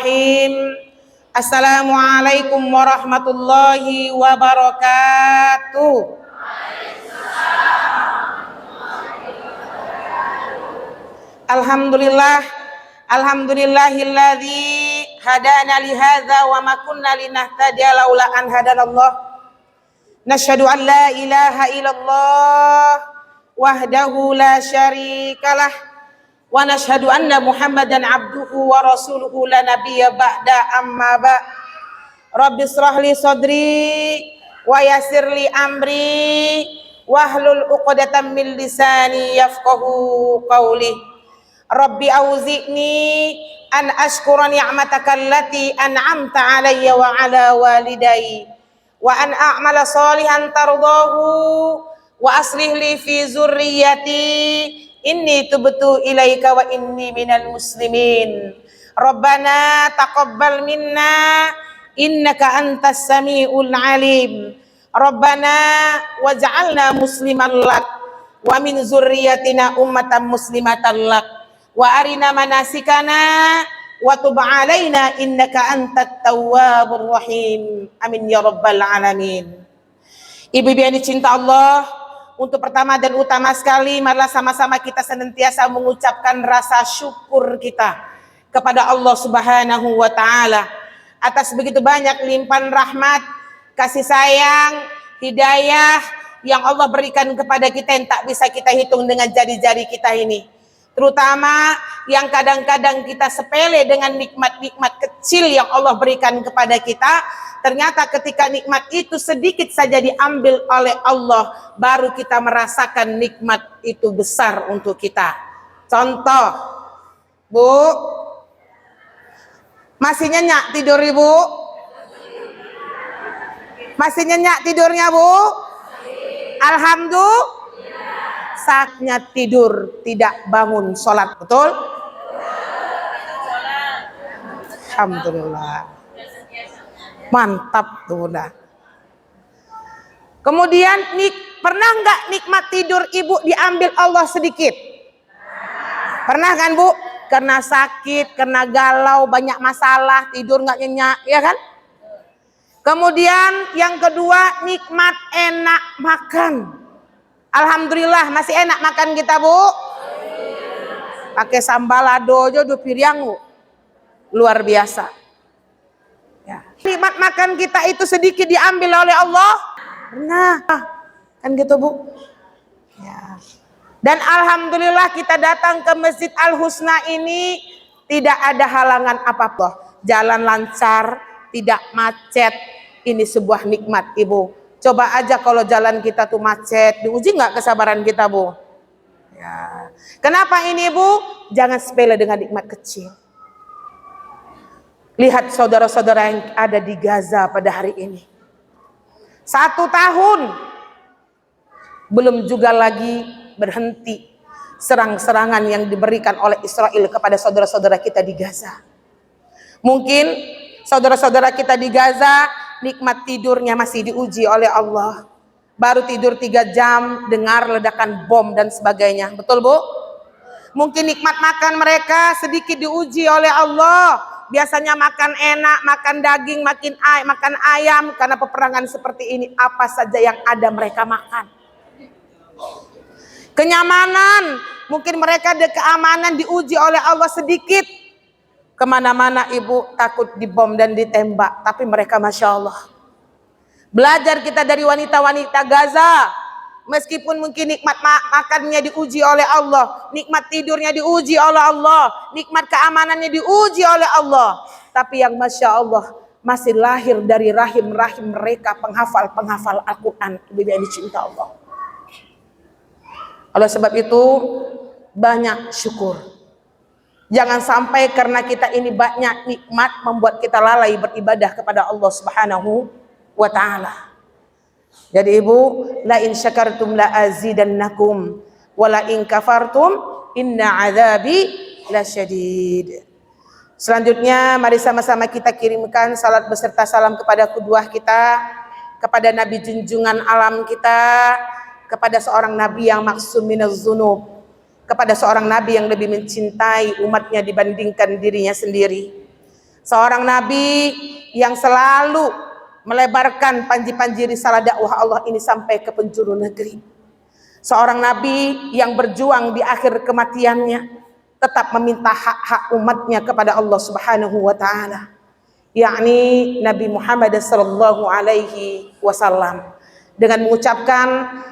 Bismillahirrahmanirrahim. Assalamualaikum warahmatullahi wabarakatuh. Alhamdulillahilladzi hadana li hadza wa ma kunna linahtadiya laula an hadanallah. Nasyhadu an la ilaha illallah wahdahu la syarikalah. Wa nashhadu anna Muhammadan abduhu wa rasuluhu la nabiyya ba'da amma ba. Rabbi shrah li sadri wa yassir li amri wahlul 'uqdatam min lisani yafqahu qawli. Rabbi auzi'ni an ashkura ni'mataka allati an'amta 'alayya wa 'ala walidayya wa an a'mala shalihan tardahu wa aslih li fi zurriyyati inni tubtu ilaika wa inni minal muslimin. Rabbana taqabbal minna innaka antas samiul alim. Rabbana waj'alna musliman lak wa min zurriyyatina ummatan muslimatan lak wa arina manasikana wa tub alaina innaka antat tawwabur rahim. Amin ya rabbal alamin. Ibu-ibu yang dicinta Allah, untuk pertama dan utama sekali, marilah sama-sama kita senantiasa mengucapkan rasa syukur kita kepada Allah Subhanahu wa Ta'ala atas begitu banyak limpahan rahmat, kasih sayang, hidayah yang Allah berikan kepada kita yang tak bisa kita hitung dengan jari-jari kita ini. Terutama yang kadang-kadang kita sepele dengan nikmat-nikmat kecil yang Allah berikan kepada kita. Ternyata ketika nikmat itu sedikit saja diambil oleh Allah, baru kita merasakan nikmat itu besar untuk kita. Contoh, Bu, masih nyenyak tidur Ibu? Masih nyenyak tidurnya Bu? Alhamdulillah. Saatnya tidur tidak bangun sholat, betul? Alhamdulillah. Mantap tuh Bunda. Kemudian pernah nggak nikmat tidur Ibu diambil Allah sedikit? Pernah kan Bu? Karena sakit, karena galau, banyak masalah, tidur nggak nyenyak, ya kan? Kemudian yang kedua, nikmat enak makan. Alhamdulillah masih enak makan kita Bu. Pakai sambalado aja udah piring luar biasa. Ya. Nikmat makan kita itu sedikit diambil oleh Allah. Nah, kan gitu Bu. Ya. Dan alhamdulillah kita datang ke Masjid Al-Husna ini tidak ada halangan apapun. Jalan lancar, tidak macet. Ini sebuah nikmat Ibu. Coba aja kalau jalan kita tuh macet, diuji nggak kesabaran kita Bu? Ya. Kenapa ini Bu? Jangan sepele dengan nikmat kecil. Lihat saudara-saudara yang ada di Gaza pada hari ini. 1 tahun belum juga lagi berhenti serang-serangan yang diberikan oleh Israel kepada saudara-saudara kita di Gaza. Mungkin saudara-saudara kita di Gaza nikmat tidurnya masih diuji oleh Allah. Baru tidur 3 jam dengar ledakan bom dan sebagainya. Betul Bu? Mungkin nikmat makan mereka sedikit diuji oleh Allah. Biasanya makan enak, makan daging, makan ayam. Karena peperangan seperti ini, apa saja yang ada mereka makan. Kenyamanan, mungkin mereka ada keamanan diuji oleh Allah sedikit. Kemana-mana Ibu takut dibom dan ditembak. Tapi mereka Masya Allah. Belajar kita dari wanita-wanita Gaza. Meskipun mungkin nikmat makannya diuji oleh Allah, nikmat tidurnya diuji oleh Allah, nikmat keamanannya diuji oleh Allah, tapi yang Masya Allah masih lahir dari rahim-rahim mereka penghafal-penghafal Al-Quran. Ibu yang dicinta Allah. Oleh sebab itu banyak syukur. Jangan sampai karena kita ini banyak nikmat membuat kita lalai beribadah kepada Allah Subhanahu wa Ta'ala. Jadi Ibu, la in syakartum la azidannakum wa la in kafartum inna azabi lasyadid. Selanjutnya mari sama-sama kita kirimkan salat beserta salam kepada qudwah kita, kepada nabi junjungan alam kita, kepada seorang nabi yang maksum minaz dzunub, kepada seorang nabi yang lebih mencintai umatnya dibandingkan dirinya sendiri. Seorang nabi yang selalu melebarkan panji-panji risalah dakwah Allah ini sampai ke penjuru negeri. Seorang nabi yang berjuang di akhir kematiannya tetap meminta hak-hak umatnya kepada Allah Subhanahu wa taala, yakni Nabi Muhammad sallallahu alaihi wasallam, dengan mengucapkan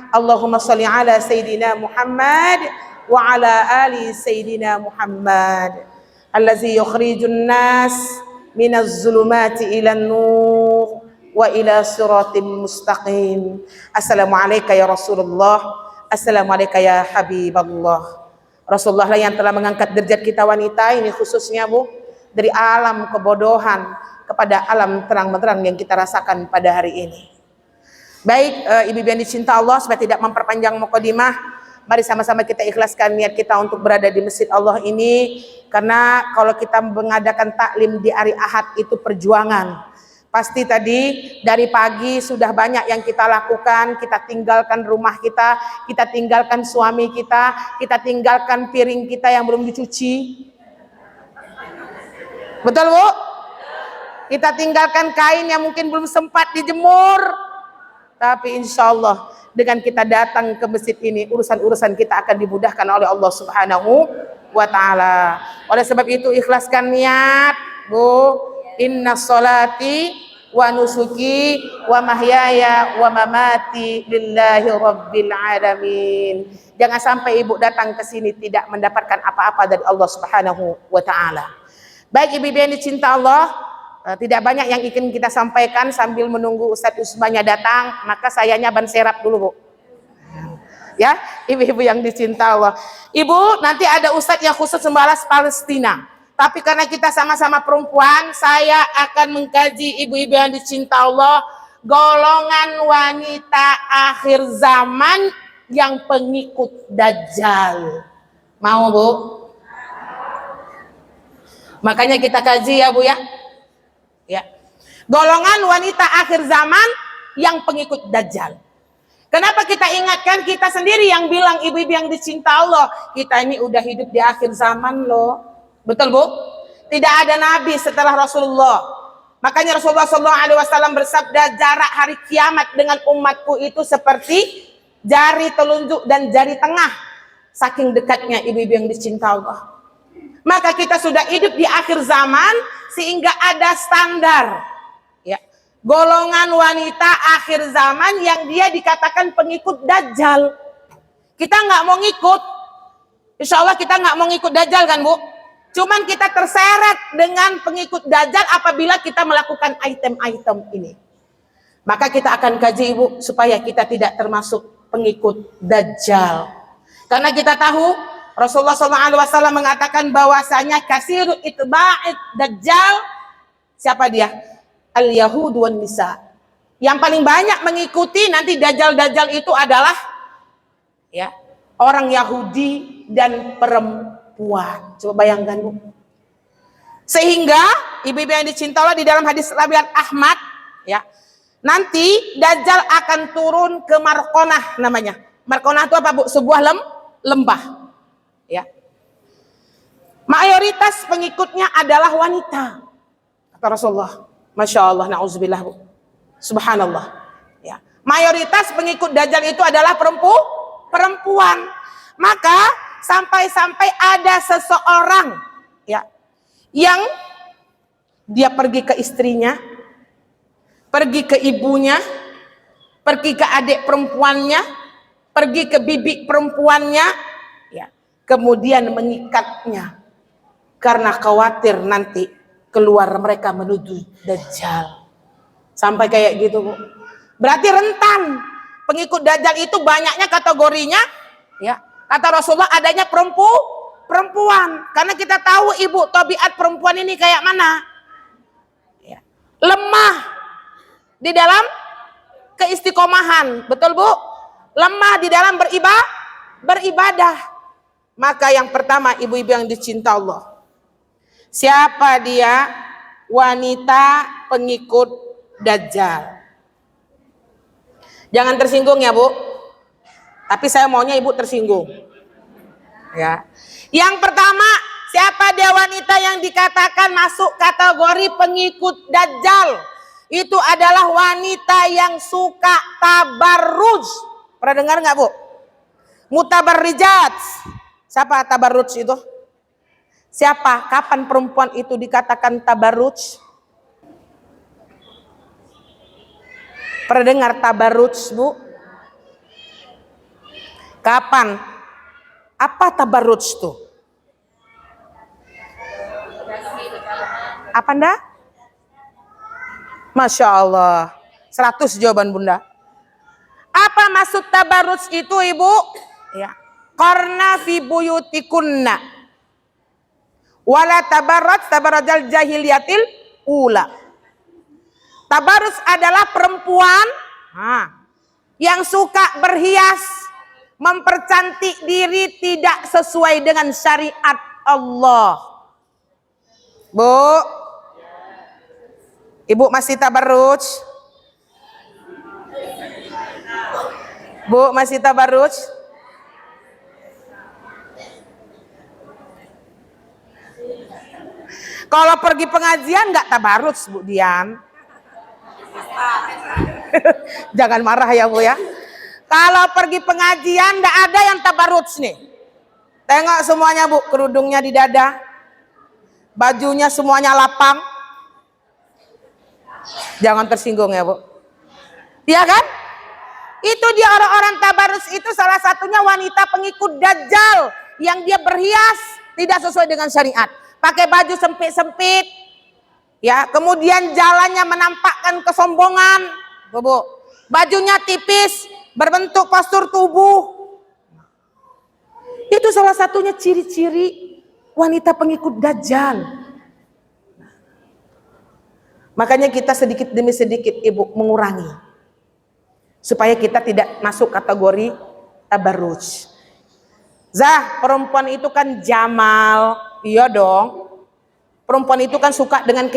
Allahumma shalli ala sayyidina Muhammad wa ala ali sayyidina Muhammad allazi yukhrijun nas minaz zulumati ilan nur wa ila siratim mustaqim. Assalamualaikum ya Rasulullah, assalamualaikum ya Habiballah. Rasulullah lah yang telah mengangkat derajat kita wanita ini, khususnya Bu, dari alam kebodohan kepada alam terang benderang yang kita rasakan pada hari ini. Baik, ibu-ibu yang dicinta Allah, supaya tidak memperpanjang mukadimah, mari sama-sama kita ikhlaskan niat kita untuk berada di masjid Allah ini. Karena kalau kita mengadakan taklim di hari Ahad itu perjuangan. Pasti tadi dari pagi sudah banyak yang kita lakukan. Kita tinggalkan rumah kita tinggalkan suami kita tinggalkan piring kita yang belum dicuci. Betul Bu? Kita tinggalkan kain yang mungkin belum sempat dijemur. Tapi insya Allah dengan kita datang ke masjid ini, urusan-urusan kita akan dimudahkan oleh Allah Subhanahu wa ta'ala. Oleh sebab itu ikhlaskan niat Bu. Inna sholati wa nusuki wa mahyaya wa mamati lillahi rabbil alamin. Jangan sampai ibu datang ke sini tidak mendapatkan apa-apa dari Allah Subhanahu wa ta'ala. Baik ibu-ibu yang dicinta Allah, tidak banyak yang ingin kita sampaikan sambil menunggu Ustadz Usmanya datang, maka sayanya ban serap dulu Bu. Ya, ibu-ibu yang dicinta Allah. Ibu, nanti ada Ustadz yang khusus membalas Palestina. Tapi karena kita sama-sama perempuan, saya akan mengkaji ibu-ibu yang dicinta Allah, golongan wanita akhir zaman yang pengikut Dajjal. Mau Bu? Makanya kita kaji ya Bu ya. Ya, golongan wanita akhir zaman yang pengikut Dajjal. Kenapa kita ingatkan? Kita sendiri yang bilang, ibu-ibu yang dicinta Allah, kita ini udah hidup di akhir zaman loh. Betul Bu? Tidak ada nabi setelah Rasulullah. Makanya Rasulullah SAW bersabda, jarak hari kiamat dengan umatku itu seperti jari telunjuk dan jari tengah. Saking dekatnya ibu-ibu yang dicinta Allah. Maka kita sudah hidup di akhir zaman sehingga ada standar ya, golongan wanita akhir zaman yang dia dikatakan pengikut Dajjal. Kita nggak mau ngikut, insya Allah kita nggak mau ngikut Dajjal kan Bu. Cuman kita terseret dengan pengikut Dajjal apabila kita melakukan item-item ini. Maka kita akan kaji Ibu supaya kita tidak termasuk pengikut Dajjal. Karena kita tahu Rasulullah SAW mengatakan bahwasanya kasiru itba'id Dajjal, siapa dia? Al-Yahud wan Nisa. Yang paling banyak mengikuti nanti Dajjal-Dajjal itu adalah ya, orang Yahudi dan perempuan. Coba bayangkan Bu. Sehingga ibu-ibu yang dicinta Allah, di dalam hadis riwayat Ahmad ya, nanti Dajjal akan turun ke Marqonah namanya. Marqonah itu apa Bu? Sebuah lembah. Ya. Mayoritas pengikutnya adalah wanita. Kata Rasulullah. Masya Allah, na'udzubillah Bu. Subhanallah. Ya. Mayoritas pengikut Dajjal itu adalah perempuan. Maka sampai-sampai ada seseorang ya, yang dia pergi ke istrinya, pergi ke ibunya, pergi ke adik perempuannya, pergi ke bibi perempuannya, kemudian mengikatnya karena khawatir nanti keluar mereka menuju Dajjal. Sampai kayak gitu Bu. Berarti rentan. Pengikut Dajjal itu banyaknya kategorinya ya. Kata Rasulullah adanya perempuan. Karena kita tahu Ibu, tabiat perempuan ini kayak mana? Ya. Lemah di dalam keistiqomahan. Betul Bu? Lemah di dalam beribadah. Maka yang pertama ibu-ibu yang dicinta Allah, siapa dia? Wanita pengikut Dajjal. Jangan tersinggung ya Bu, tapi saya maunya ibu tersinggung ya. Yang pertama, Siapa dia wanita yang dikatakan masuk kategori pengikut Dajjal? Itu adalah wanita yang suka tabarruj. Pernah dengar nggak, Bu? Mutabarrijat. Siapa tabarruj itu? Siapa? Kapan perempuan itu dikatakan tabarruj? Pernah dengar tabarruj, Bu? Kapan? Apa tabarruj tuh? Apa ndak? Masya Allah. 100 jawaban Bunda. Apa maksud tabarruj itu, Ibu? Ya. Qarna fi buyutikunna. Wala tabarraj tabarrajal jahiliyatil ula. Tabarruj adalah perempuan yang suka berhias, mempercantik diri tidak sesuai dengan syariat Allah. Bu, Ibu masih tabarruj? Bu, masih tabarruj? Kalau pergi pengajian nggak tabarruj, Bu Dian. Jangan marah ya, Bu ya. Kalau pergi pengajian nggak ada yang tabarruj nih. Tengok semuanya, Bu, kerudungnya di dada, bajunya semuanya lapang. Jangan tersinggung ya, Bu. Iya kan? Itu dia orang-orang tabarruj itu salah satunya wanita pengikut Dajjal yang dia berhias tidak sesuai dengan syariat. Pakai baju sempit-sempit, ya, kemudian jalannya menampakkan kesombongan, Bu. Bajunya tipis, berbentuk postur tubuh. Itu salah satunya ciri-ciri wanita pengikut Dajjal. Makanya kita sedikit demi sedikit, Ibu, mengurangi supaya kita tidak masuk kategori tabarruj. Zah, perempuan itu kan jamal, iya dong. Perempuan itu kan suka dengan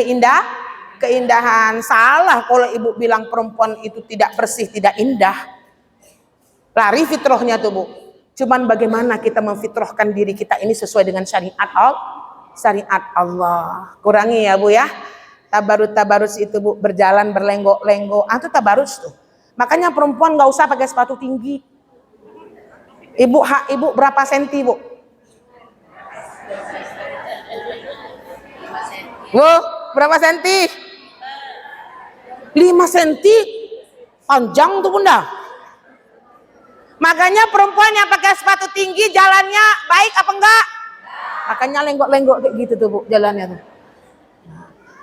keindahan. Salah kalau Ibu bilang perempuan itu tidak bersih, tidak indah. Lari fitrahnya tuh, Bu. Cuman bagaimana kita memfitrahkan diri kita ini sesuai dengan syariat Allah. Kurangi ya, Bu ya. Tabarruj itu, Bu, berjalan berlenggok-lenggok. Itu tabarruj tuh. Makanya perempuan nggak usah pakai sepatu tinggi. Ibu berapa senti, Bu? Bu, berapa senti? 5 senti. Panjang tuh, Bunda. Makanya perempuan yang pakai sepatu tinggi jalannya baik apa enggak? Makanya lenggok-lenggok kayak gitu tuh, Bu, jalannya tuh.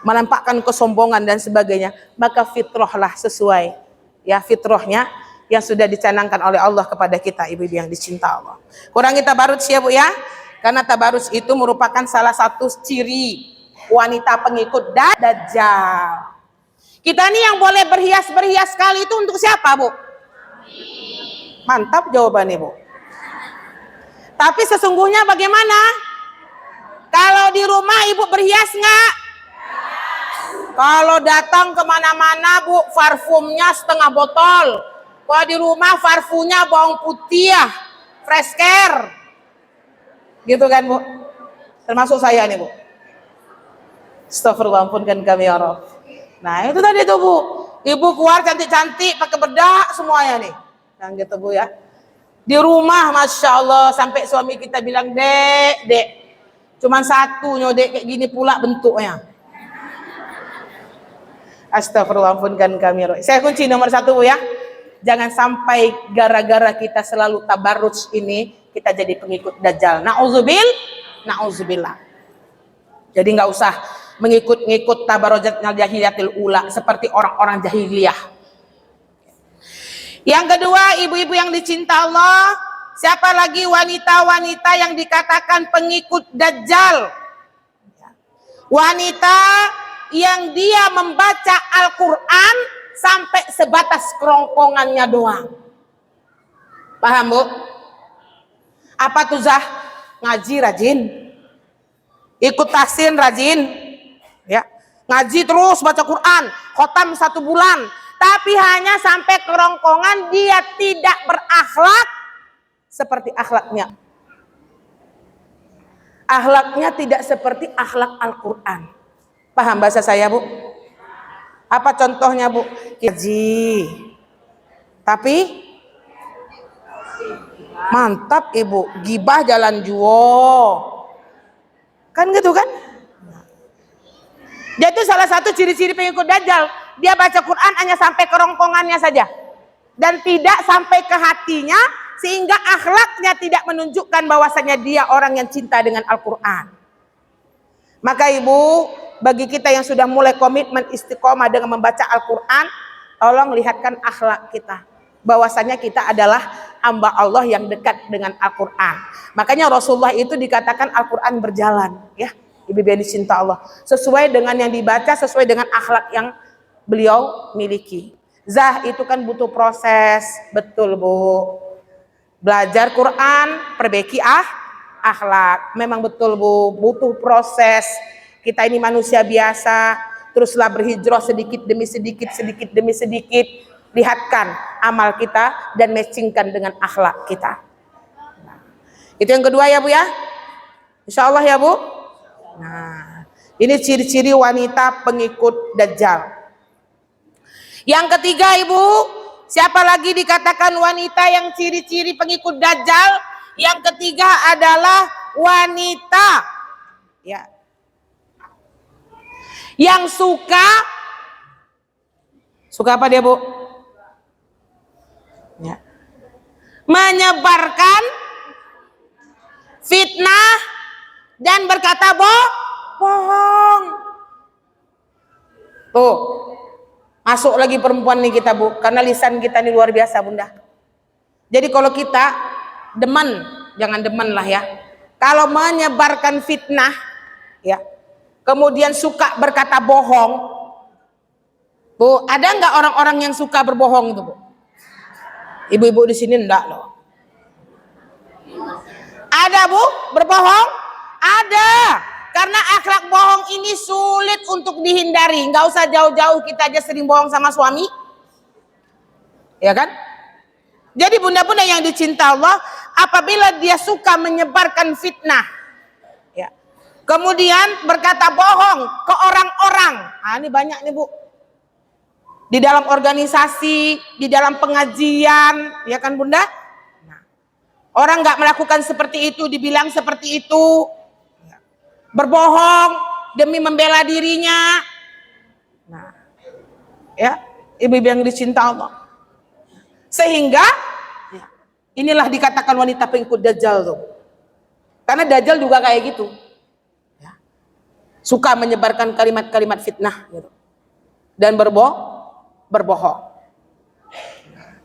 Menampakkan kesombongan dan sebagainya. Maka fitrahlah sesuai, ya, fitrahnya yang sudah dicanangkan oleh Allah kepada kita, ibu-ibu yang dicinta Allah. Kurangi tabarruj ya, Bu ya. Karena tabarruj itu merupakan salah satu ciri wanita pengikut Dajjal. Kita nih yang boleh berhias-berhias sekali itu untuk siapa, Bu? Mantap jawabannya, Bu. Tapi sesungguhnya bagaimana? Kalau di rumah Ibu berhias nggak? Kalau datang kemana-mana, Bu, parfumnya setengah botol. Kalau di rumah parfumnya bawang putih ya, fresh care. Gitu kan, Bu? Termasuk saya nih, Bu. Astagfirullah, ampunkan kami ya Rabb. Nah, itu tadi tuh, Bu. Ibu keluar cantik-cantik, pakai bedak semuanya nih. Nah, gitu, Bu ya. Di rumah, Masya Allah, sampai suami kita bilang, Dek, cuman satu nyodek kayak gini pula bentuknya. Astagfirullah, ampunkan kami ya Rabb. Saya kunci nomor 1, Bu ya. Jangan sampai gara-gara kita selalu tabarruj ini, kita jadi pengikut Dajjal. Na'udzubillah. Jadi nggak usah mengikut-ngikut tabarrujatnya jahiliyatil ula seperti orang-orang jahiliyah. Yang kedua, ibu-ibu yang dicinta Allah, siapa lagi wanita-wanita yang dikatakan pengikut Dajjal? Wanita yang dia membaca Al-Quran sampai sebatas kerongkongannya doang. Paham, Bu? Apa tuh, Zah? Ngaji rajin, ikut tahsin rajin, ya, ngaji terus baca Quran, khotam 1 bulan, tapi hanya sampai kerongkongan, dia tidak berakhlak seperti akhlaknya Akhlaknya tidak seperti akhlak Al-Quran. Paham bahasa saya, Bu? Apa contohnya, Bu? Haji. Tapi mantap, Ibu. Gibah jalan juo. Kan gitu kan? Dia itu salah satu ciri-ciri pengikut Dajjal. Dia baca Quran hanya sampai kerongkongannya saja. Dan tidak sampai ke hatinya. Sehingga akhlaknya tidak menunjukkan bahwasanya dia orang yang cinta dengan Al-Quran. Maka Ibu, bagi kita yang sudah mulai komitmen istiqomah dengan membaca Al-Quran, tolong lihatkan akhlak kita. Bahwasanya kita adalah hamba Allah yang dekat dengan Al-Quran. Makanya Rasulullah itu dikatakan Al-Quran berjalan. Ya, Ibu yang dicinta Allah. Sesuai dengan yang dibaca, sesuai dengan akhlak yang beliau miliki. Zah itu kan butuh proses. Betul, Bu. Belajar Quran, perbaiki akhlak. Memang betul, Bu, butuh proses. Kita ini manusia biasa, teruslah berhijrah sedikit demi sedikit, sedikit demi sedikit. Lihatkan amal kita dan matchingkan dengan akhlak kita. Nah, itu yang kedua ya, Bu ya. Insya Allah ya, Bu. Nah, ini ciri-ciri wanita pengikut Dajjal. Yang ketiga, Ibu, siapa lagi dikatakan wanita yang ciri-ciri pengikut Dajjal? Yang ketiga adalah wanita ya, yang suka apa dia, Bu? Ya. Menyebarkan fitnah dan berkata bohong. Tuh. Masuk lagi perempuan nih kita, Bu, karena lisan kita ini luar biasa, Bunda. Jadi kalau kita demen, jangan demen lah ya. Kalau menyebarkan fitnah, ya, kemudian suka berkata bohong, Bu, ada nggak orang-orang yang suka berbohong itu, Bu? Ibu-ibu di sini enggak loh. Ada, Bu, berbohong? Ada. Karena akhlak bohong ini sulit untuk dihindari. Nggak usah jauh-jauh, kita aja sering bohong sama suami. Ya kan? Jadi bunda-bunda yang dicinta Allah, apabila dia suka menyebarkan fitnah, ya, kemudian berkata bohong ke orang-orang. Nah, ini banyak nih, Bu. Di dalam organisasi, di dalam pengajian, ya kan, Bunda? Nah, orang nggak melakukan seperti itu, dibilang seperti itu. Berbohong demi membela dirinya. Nah, ya, ibu-ibu yang dicinta Allah. Sehingga ya, inilah dikatakan wanita pengikut Dajjal tuh. Karena Dajjal juga kayak gitu. Ya. Suka menyebarkan kalimat-kalimat fitnah gitu. Dan berbohong.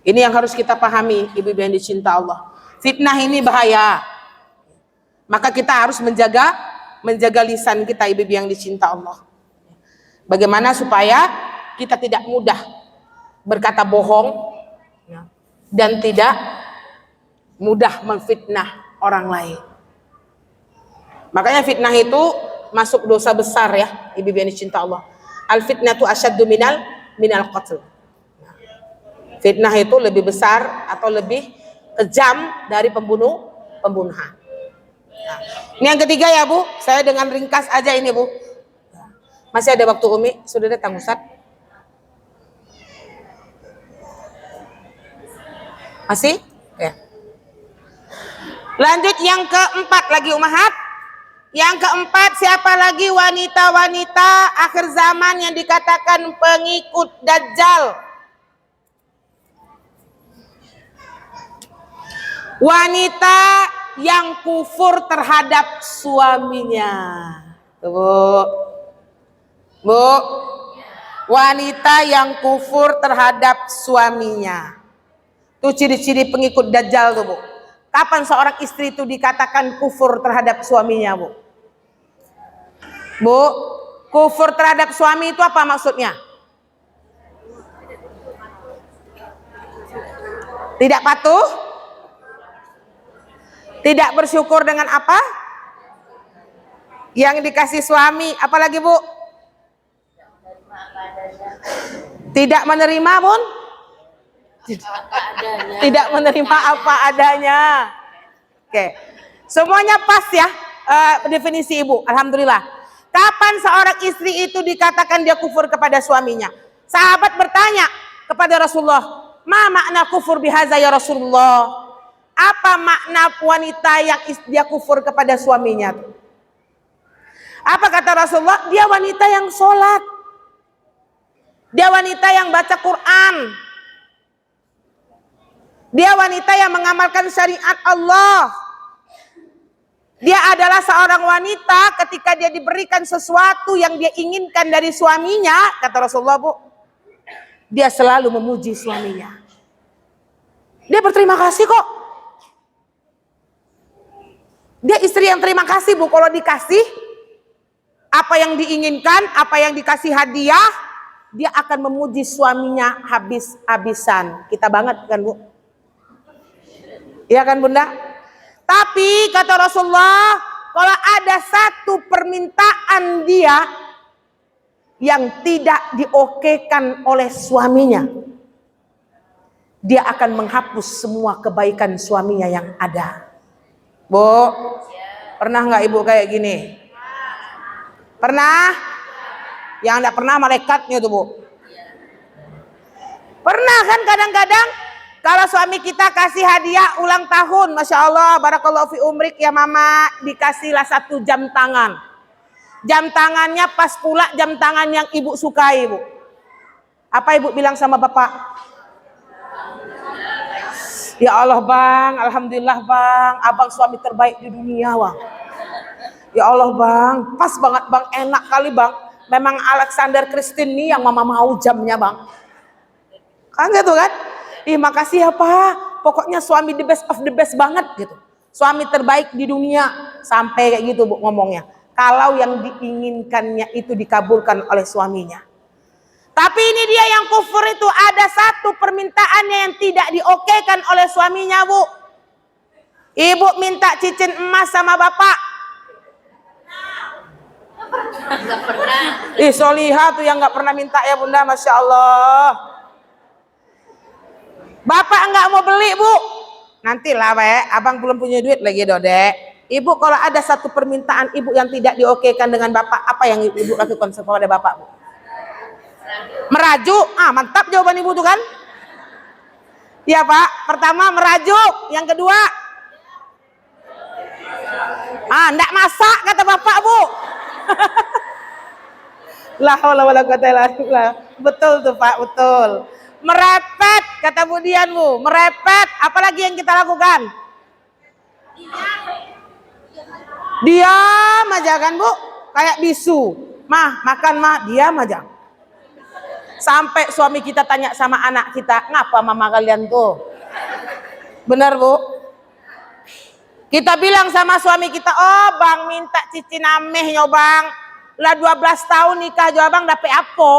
Ini yang harus kita pahami, ibu-ibu yang dicinta Allah. Fitnah ini bahaya. Maka kita harus menjaga lisan kita, ibu-ibu yang dicinta Allah. Bagaimana supaya kita tidak mudah berkata bohong dan tidak mudah memfitnah orang lain. Makanya fitnah itu masuk dosa besar ya, ibu-ibu yang dicinta Allah. Al fitnatu asyaddu minal qatl. Fitnah itu lebih besar atau lebih kejam dari pembunuhan. Nah, ini yang ketiga ya, Bu. Saya dengan ringkas aja ini, Bu. Masih ada waktu, Umi? Sudah datang, Ustaz? Masih? Ya. Lanjut yang keempat lagi, Umahat. Yang keempat, siapa lagi wanita-wanita akhir zaman yang dikatakan pengikut Dajjal? Wanita yang kufur terhadap suaminya. Tuh, Bu. Wanita yang kufur terhadap suaminya. Itu ciri-ciri pengikut Dajjal tuh, Bu. Kapan seorang istri itu dikatakan kufur terhadap suaminya, Bu? Bu, kufur terhadap suami itu apa maksudnya? Tidak patuh? Tidak bersyukur dengan apa yang dikasih suami, apalagi, Bu? Tidak menerima, Bun? Tidak menerima apa adanya. Oke, semuanya pas ya. definisi ibu. Alhamdulillah. Kapan seorang istri itu dikatakan dia kufur kepada suaminya? Sahabat bertanya kepada Rasulullah, ma makna kufur bihaza ya Rasulullah? Apa makna wanita yang dia kufur kepada suaminya? Apa kata Rasulullah? Dia wanita yang sholat, dia wanita yang baca Quran, dia wanita yang mengamalkan syariat Allah. Dia adalah seorang wanita ketika dia diberikan sesuatu yang dia inginkan dari suaminya, kata Rasulullah, Bu, dia selalu memuji suaminya. Dia berterima kasih kok. Dia istri yang terima kasih, Bu. Kalau dikasih apa yang diinginkan, apa yang dikasih hadiah, dia akan memuji suaminya habis-habisan. Kita banget kan, Bu? Iya kan, Bunda? Tapi kata Rasulullah, kalau ada satu permintaan dia yang tidak diokekan oleh suaminya, dia akan menghapus semua kebaikan suaminya yang ada. Bu, pernah nggak ibu kayak gini? Pernah? Yang enggak pernah malaikatnya tuh, Bu. Pernah kan kadang-kadang kalau suami kita kasih hadiah ulang tahun, Masya Allah, barakallahu fi umrik ya mama, dikasihlah 1 jam tangan. Jam tangannya pas pula jam tangan yang ibu sukai, Bu. Apa ibu bilang sama bapak? Ya Allah bang, alhamdulillah bang, abang suami terbaik di dunia bang. Ya Allah bang, pas banget bang, enak kali bang. Memang Alexander Christine nih yang mama mau jamnya bang. Kan gitu kan? Makasih ya pak, pokoknya suami the best of the best banget gitu. Suami terbaik di dunia, sampai kayak gitu Bu ngomongnya. Kalau yang diinginkannya itu dikabulkan oleh suaminya. Tapi ini dia yang kufur itu, ada satu permintaannya yang tidak diokekan oleh suaminya, Bu. Ibu minta cincin emas sama bapak. Gak pernah. Solihah tuh yang gak pernah minta ya Bunda, Masya Allah. Bapak nggak mau beli, Bu. Nantilah, abang belum punya duit lagi, Dodek. Ibu kalau ada satu permintaan ibu yang tidak diokekan dengan bapak, apa yang ibu lakukan kepada bapak, Bu? Merajuk. Mantap jawaban ibu tuh kan? Ya Pak. Pertama merajuk, yang kedua ndak masak kata bapak, Bu. La haula wala quwata illa billah. Betul tuh Pak, betul. Merepet kata Bu Dian, Bu. Merepet, apalagi yang kita lakukan? Diam aja kan, Bu. Kayak bisu. Mah, makan mah, diam aja. Sampai suami kita tanya sama anak kita, ngapa mama kalian tuh? Benar, Bu? Kita bilang sama suami kita, oh bang minta cincin amehnya bang. Lah 12 tahun nikah jo abang dapet apa?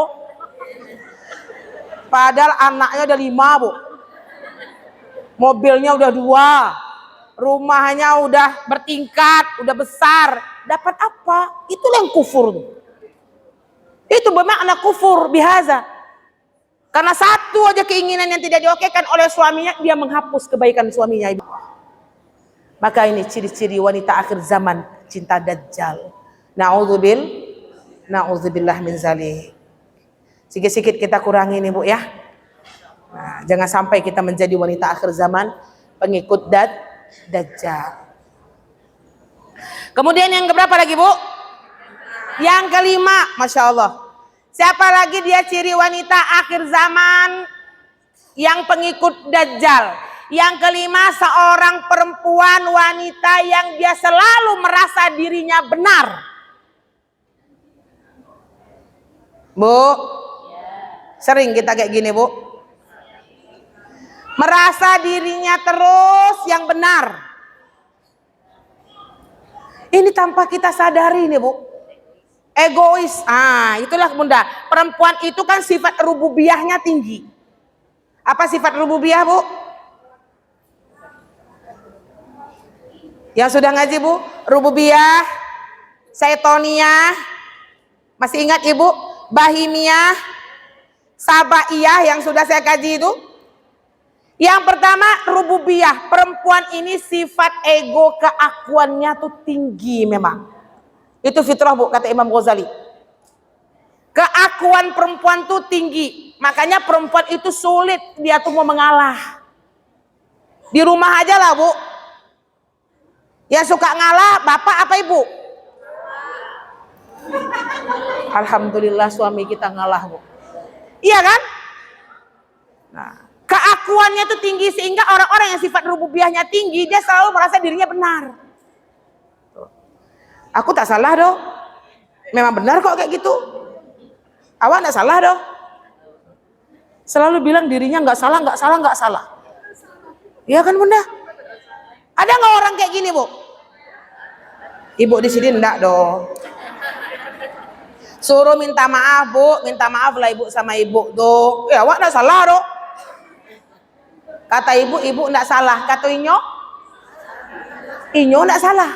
Padahal anaknya udah 5, Bu. Mobilnya udah 2. Rumahnya udah bertingkat, udah besar. Dapat apa? Itulah yang kufur. Itu bermakna kufur bihaza. Karena satu aja keinginan yang tidak diokekan oleh suaminya, dia menghapus kebaikan suaminya. Maka ini ciri-ciri wanita akhir zaman, cinta dajjal. Na'udzubillah min zalik. Sikit-sikit kita kurangi nih Bu ya. Nah, jangan sampai kita menjadi wanita akhir zaman, pengikut dajjal. Kemudian yang keberapa lagi Bu? Yang kelima, Masya Allah. Siapa lagi dia ciri wanita akhir zaman yang pengikut dajjal? Yang kelima, seorang perempuan wanita yang dia selalu merasa dirinya benar. Bu, sering kita kayak gini Bu. Merasa dirinya terus yang benar. Ini tanpa kita sadari nih Bu. Egois. Itulah Bunda. Perempuan itu kan sifat rububiyahnya tinggi. Apa sifat rububiyah Bu? Yang sudah ngaji Bu, rububiyah, saitoniyah, masih ingat Ibu? Bahimiyah, sabaiyah yang sudah saya kaji itu. Yang pertama, rububiyah. Perempuan ini sifat ego keakuannya tuh tinggi memang. Itu fitrah, Bu, kata Imam Ghazali. Keakuan perempuan tuh tinggi. Makanya perempuan itu sulit dia tuh mau mengalah. Di rumah aja lah, Bu. Yang suka ngalah bapak apa ibu? Alhamdulillah suami kita ngalah, Bu. Iya kan? Nah, keakuannya itu tinggi sehingga orang-orang yang sifat rububiyahnya tinggi, dia selalu merasa dirinya benar. Aku tak salah dong. Memang benar kok kayak gitu. Awak tak salah dong. Selalu bilang dirinya nggak salah, nggak salah, nggak salah. Iya kan Bunda? Ada nggak orang kayak gini, Bu? Ibu di sini enggak dong. Suruh minta maaf, Bu, minta maaf lah ibu sama ibu tuh. Ya, awak enggak salah dong. Kata ibu enggak salah. Kata Inyo enggak salah.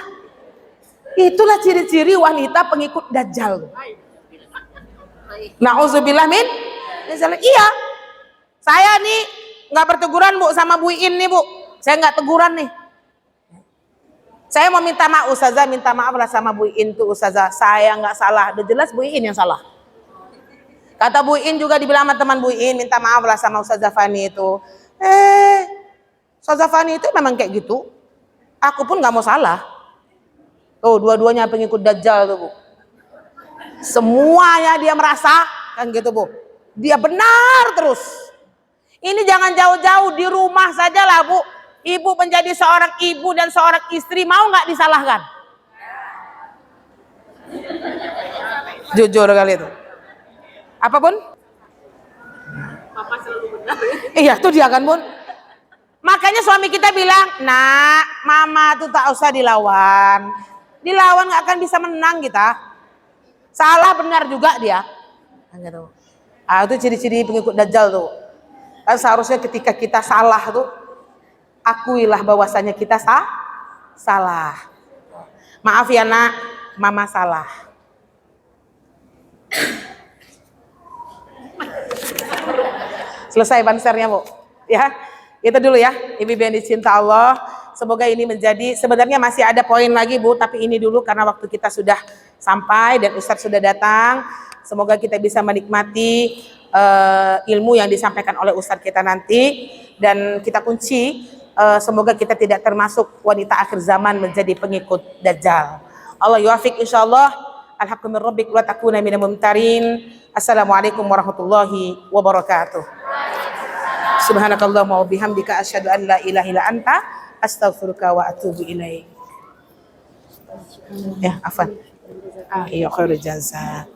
Itulah ciri-ciri wanita pengikut Dajjal. Nauzubillah min. Iya. Saya nih nggak berteguran, Bu, sama Bu In nih, Bu. Saya nggak teguran nih. Saya mau minta maaf, Ustazah, minta maaf lah sama Bu In tuh, Ustazah. Saya nggak salah, udah jelas Bu In yang salah. Kata Bu In juga dibilang sama teman Bu In, minta maaf lah sama Ustazah Fani itu. Ustazah Fani itu memang kayak gitu. Aku pun nggak mau salah. Tuh, dua-duanya pengikut Dajjal tuh, Bu. Semuanya dia merasa kan gitu, Bu. Dia benar terus. Ini jangan jauh-jauh, di rumah saja lah, Bu. Ibu menjadi seorang ibu dan seorang istri, mau nggak disalahkan? Jujur kali itu. Apa, Bun? Papa selalu benar. Iya, tuh dia kan, Bun. Makanya suami kita bilang, nak, mama tuh tak usah dilawan. Dilawan nggak akan bisa menang kita. Salah benar juga dia. Gitu. Ah, itu ciri-ciri pengikut Dajjal tuh. Kan seharusnya ketika kita salah tuh, akuilah bahwasanya kita salah. Maaf ya nak, mama salah. Selesai bansernya, Bu. Ya, itu dulu ya, ibu-ibu yang dicinta Allah. Semoga ini menjadi, sebenarnya masih ada poin lagi, Bu, tapi ini dulu karena waktu kita sudah sampai dan Ustadz sudah datang. Semoga kita bisa menikmati ilmu yang disampaikan oleh Ustadz kita nanti, dan kita kunci semoga kita tidak termasuk wanita akhir zaman menjadi pengikut Dajjal. Allah yuafiq insyaallah. Alhaqqu min rabbik wa takuna minal mumtarin. Assalamualaikum warahmatullahi wabarakatuh. Subhanakallahumma wa bihamdika asyhadu an la ilaha illa anta astaghfiruka wa atubu ilaik. Ya, afan. Iya, khairul jazaa.